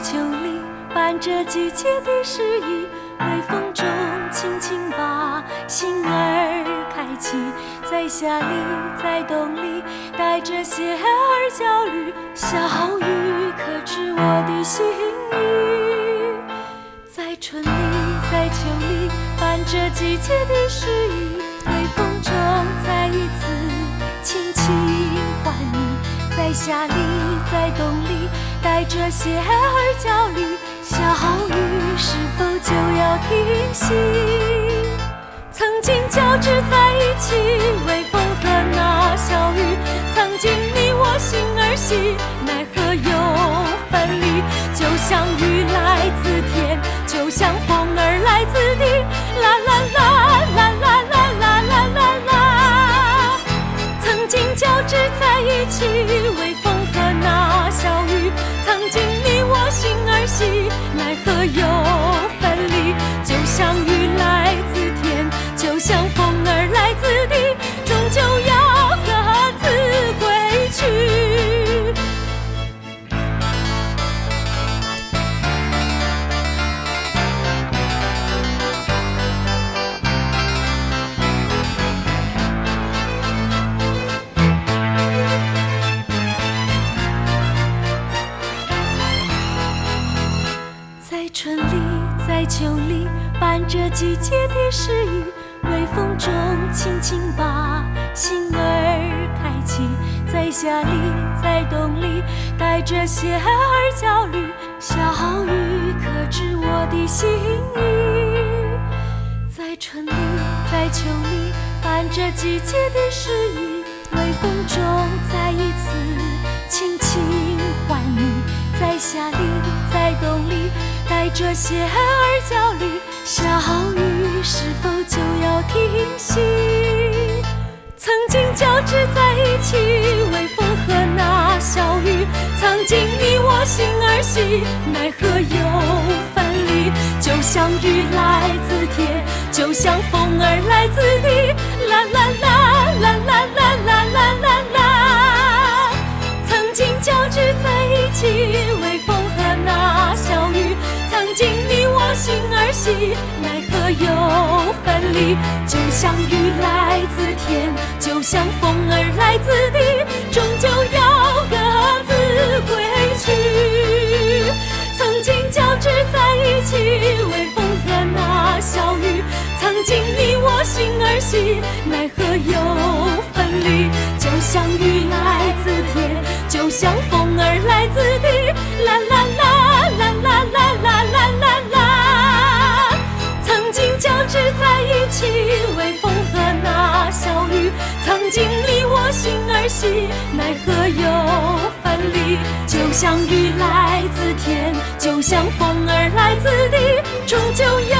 秋里，伴着季节的诗意，微风中轻轻把心儿开启，在夏里，在冬里，带着些儿焦虑，小雨可知我的心意。在春里，在秋里，伴着季节的诗意，微风中再一次轻轻唤你，在夏里，在冬里，带着些儿焦虑，小雨是否就要停息？曾经交织在一起，微风和那小雨，曾经你我心儿系，奈何又分离？就像雨来自天，就像风儿来自地，啦啦啦啦啦啦啦啦啦啦。曾经交织在一起，微风和那小雨，曾经你我心儿系，奈何又分离？就像雨来自天，就像风儿来自地，终究要各自归去。在春里，在秋里，伴着季节的诗意，微风中轻轻把心儿开启，在夏里，在冬里，带着些儿焦虑，小雨可知我的心意。在春里，在秋里，伴着季节的诗意，微风中再一次轻轻唤你，在夏里，在冬里，带着些儿焦虑，小雨是否就要停息？曾经交织在一起，微风和那小雨，曾经你我心儿系，奈何又分离？就像雨来自天，就像风儿来自地，啦啦啦啦啦啦啦啦啦啦。曾经交织在一起，微风和那小雨，曾经你我心儿系，奈何又分离？就像雨来自天，就像风儿来自地，终究要各自归去。曾经交织在一起，微风和那小雨，曾经你我心儿系，奈何又分离？就像雨来自天，就像风儿来自地，啦啦啦啦啦啦啦啦啦啦。曾经交织在一起，微风和那小雨，曾经你我心儿系，奈何又分离？就像雨来自天，就像风儿来自地，终究要